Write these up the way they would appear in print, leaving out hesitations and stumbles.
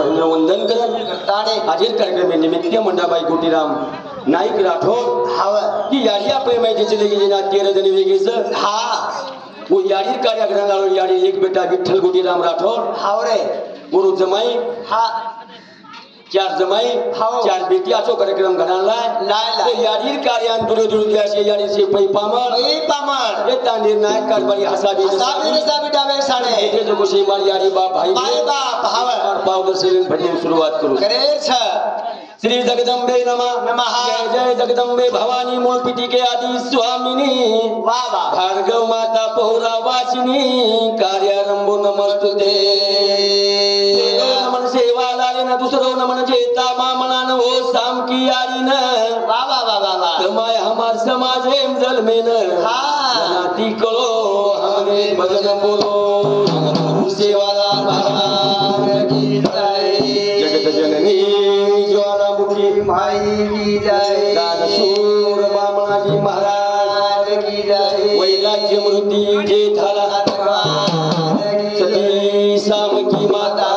महेंद्र वंदन करताने आजीर कार्यक्रम निमित्त मंडाबाई गोटीराम नाईक राठोड हाव की याडी प्रेमाची चले गेली ना 13 जणी वेगळीच हा वो याडी कार्यक्रम याडी एक बेटा विठ्ठल गोटीराम राठोड हाव रे गुरु जमाई हा 4 जमाई चार बेटी आचो कार्यक्रम घडाला तो याडीर कार्यान दुर दुर द्यासे याडी से पै पामर ये तांडीर नायक कारभारी हसाबी डावे साडे ये जो कोशी मार याडी बाप भाई बाप हावर पावदर सेलिंग भजन सुरुवात करू करे छ श्री जगदंबे नमः जय जय जगदंबे भवानी मूलपिटी के आदि स्वामिनी वाह वाह भार्गव माता पौरा वासिनी कार्यारंभ नमस्तुते नमन सेवा लाले न दूसरो नमन जेता मामनान हो शाम की यारी न वाह वाह वाह वाह कमाय हमार समाज हेम जल में न नाती करो हमने भजन बोलो सेवाला भगवान की जय जगत जननी ज्वालामुखी माई की जय दानशूर बामणाजी महाराज की जय वैराग्य मूर्ति जे थाला सती शाम की माता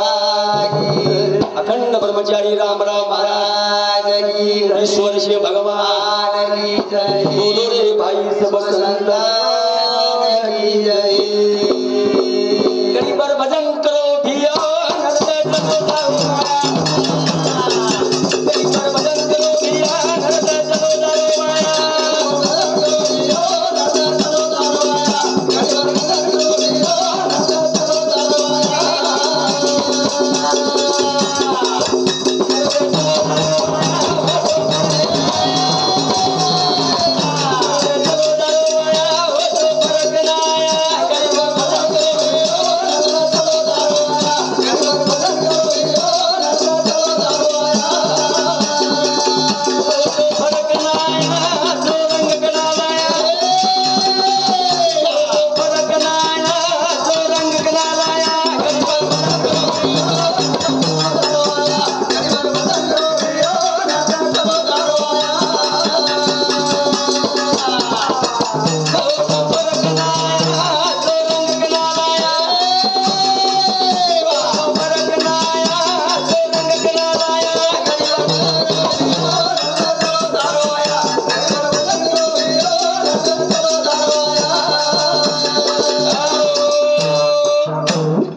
अखंड ब्रह्मचारी राम राम महाराज की ईश्वर शिव भगवान की जय बोलो रे भाई सब संता की जय गरीब पर भजन करो भियो नरदे चलो जाओ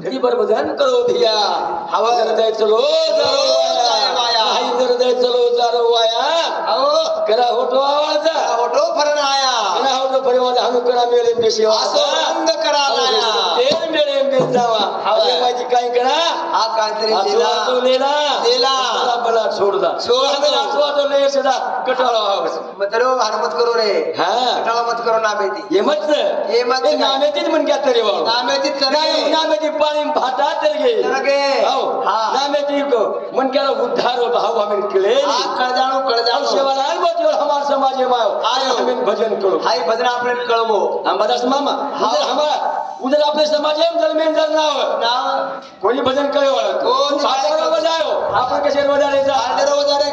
गरीब पर भजन करो भियो नरदे चलो जाओ माया चलो चलो जारो आया करा होटो आवाज होटो फरन आया करा होटो परिवार हम करा मेरे में सेवा असो रंग करा आया तेल मेरे में जावा हवे माजी काय करा आ कांतरी लेला तो लेला बला छोड़ दा तो ले सदा कटाळा मतलब हनुमत करो रे हां कटाळा मत करो नामेती ये मत नामेती मन क्या करे वाला नामेती पानी भाटा तर गे आओ नामेती को मन क्या उद्धार हो भाव हमें कले कळ जाणो सेवाला आलो जो हमार समाज में आयो हमें भजन करो हाय भजन आपने कळवो हम बदास मामा उधर हमारा उधर अपने समाज में जल में जल ना कोई भजन कयो तो सागर बजायो आपन के शेर बजा रे जा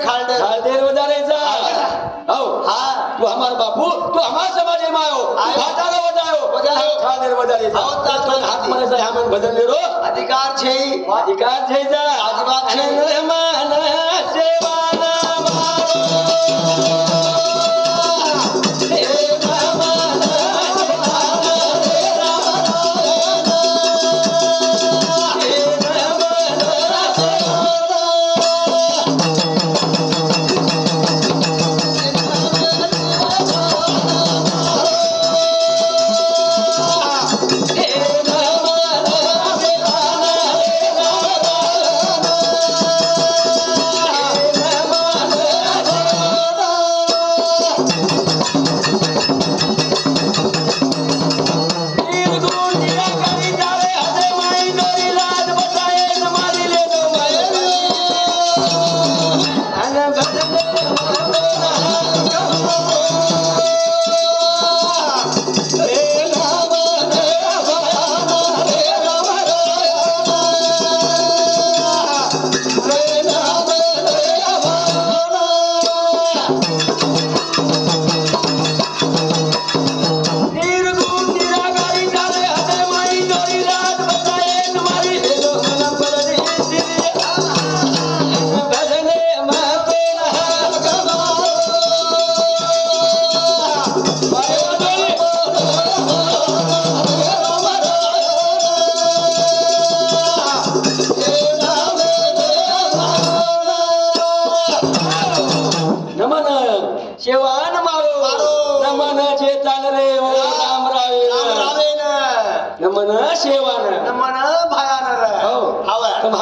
खालदेर बजा रे जा आओ हां तू हमार बापू तू हमार समाज में आयो भाटारो बजायो खालदेर बजा रे जा हाथ मारे से हम भजन ले रो अधिकार छे जा आज बात छे मेहमान सेवाना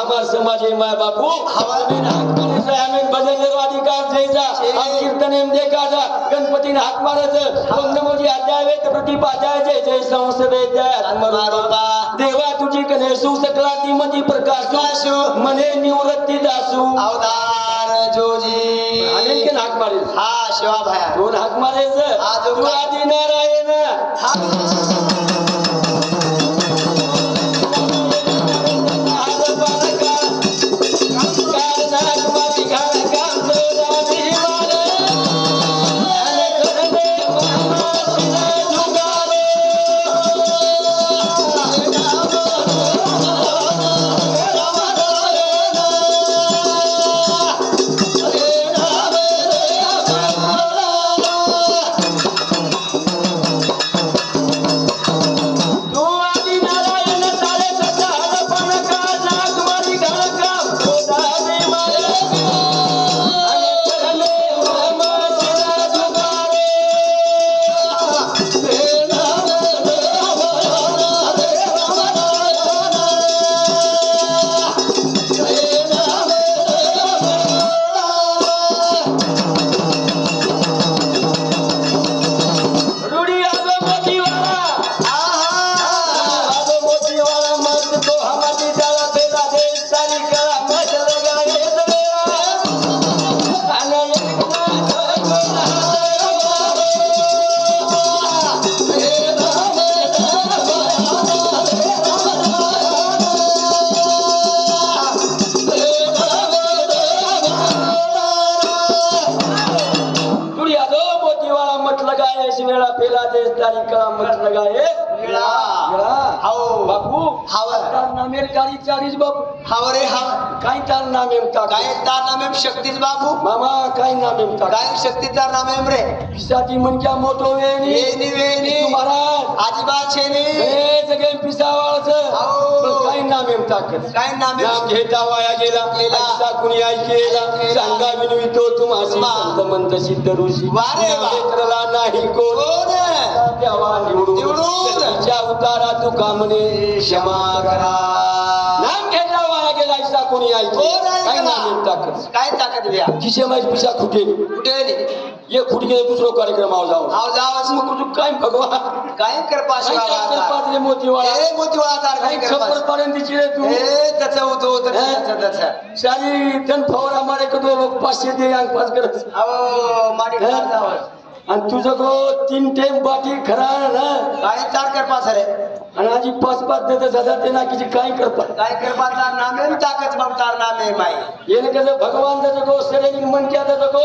हमार समाज है माय बापू हमें हाथ मारे से हमें भजन अधिकार द्यायचा कीर्तन देखा जा गणपतीने हात मारायचं मंगमोजी अध्याय वेद प्रतिपाद्याय जय जय संसवेद्याय आत्मरूपा देवा तुझी कने सुसकलाती मधी प्रकाश मने निवृत्ती दासू अवतार जोजी अनेक हात मारे हा शिवा भाया दोन हात मारायचं तू आदि नारायण शक्तीच बाबू मामा काय नाम आहे काय शक्तीचा नाम आहे रे पिसाची मनक्या मोठो वेणी वेणी वेणी महाराज आजीबात छेनी हे जगे पिसावाळच काय नाम आहे ताकद काय नाम घेता वाया गेला पिसा कुणी ऐकेला सांगा विनवितो तुम्हासी संत मंत सिद्ध ऋषी वारे क्षेत्रला नाही कोण देवा निवडून तिच्या उतारा तू कामने क्षमा करा नाम घेता वाया गेला ऐसा कोणी ऐके काय नाम ताकद काय ताकद द्या किसे माहिती पिसा कुठे ये खुट गेले दुसरो कार्यक्रम जाओ मग काय भगवान काय कृपा शिवा मोतीवाळा ए मोतीवाळा काय खबर पर्यंतची रे तू ए त्याचं होतो त्याचं सारी तन फवारा मारे कदो लोक 500 दे अंक पास करत अहो माडी जाव आणि तुझं गो 3 टाइम बाटी खरा ना काय 4 कर पास रे आणि आजी 5 देत हजार देना किती काय करपा नाम है ताकत बवतार नाम है माई येने कसं भगवान जसं गो सरेनी मन क्या जसं गो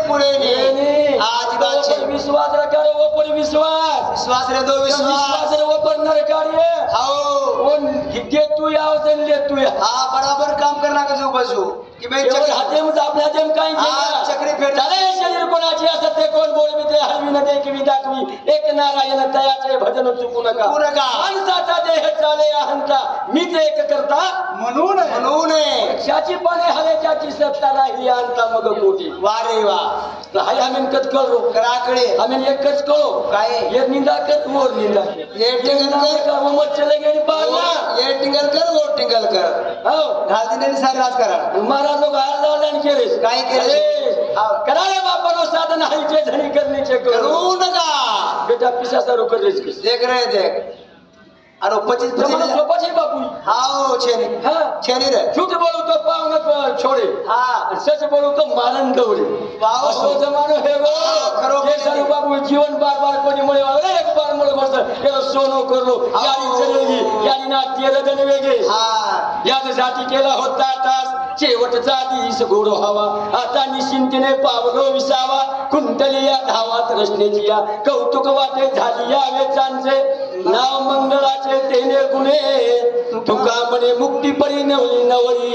पुरे नहीं आज बात है विश्वास रखा रे वो पर विश्वास रे दो विश्वास रे वो पर नरकारी है आओ वो घे तू या और ले तू या हां बराबर काम करना का जो बजू कि भाई चक्र हाते में आपल्या हाते में काय केला चक्री फेर झाले शरीर कोणाची असत ते कोण बोल मी ते हरवी न दे की दाखवी एक नारायण तयाचे भजन चुकू नका माणसाचा देह चाले अहंता मीच एक करता म्हणून शाची पाने हवेच्याची सत्ता राहिली अंता मग कोटी वारे वा हाय आम्ही कत कळलो कराकडे आम्ही एकच कळो काय ये निंदा कर मोर निंदा ये टिंगल कर वो मत चले गेली बाळा ये टिंगल कर वो टिंगल कर हो घालदिने सारे राजकारण महाराज लोग हार लावल्याने केले काय केले कराले बापानो साधन आहे जे धनी करण्याचे करू नका बेटा पिसा सारो करलेच की देख रहे देख अरे 25 सोपाची बापू हाओ छेनी हां छेनी रे झूठ बोलू तो पाव न छोड़े हां सच बोलू तो मारन दौड़े वाओ असो जमानो है वो खरो के सारू बापू जीवन बार कोणी मुळे वाले एक बार मुळे बस ये सोनो करलो यारी चलेगी यारी ना 13 जण वेगे हां याद जाती केला होता तास शेवटचा दिस गोडो हवा आता निश्चिंतीने पावलो विसावा कुंटलिया धावात रचनेची या कौतुक वाटे झाली या वेचांचे नाव मंगळाचे तेने गुणे तुका म्हणे मुक्ती परी नवली नवरी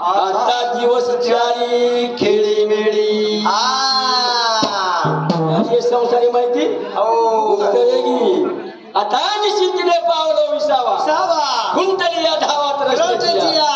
आता दिवस चारी खेळी मेळी हे संसारी माहिती उतरेगी आता निश्चिंतीने पावलो विसावा कुंटलिया धावात रचनेची या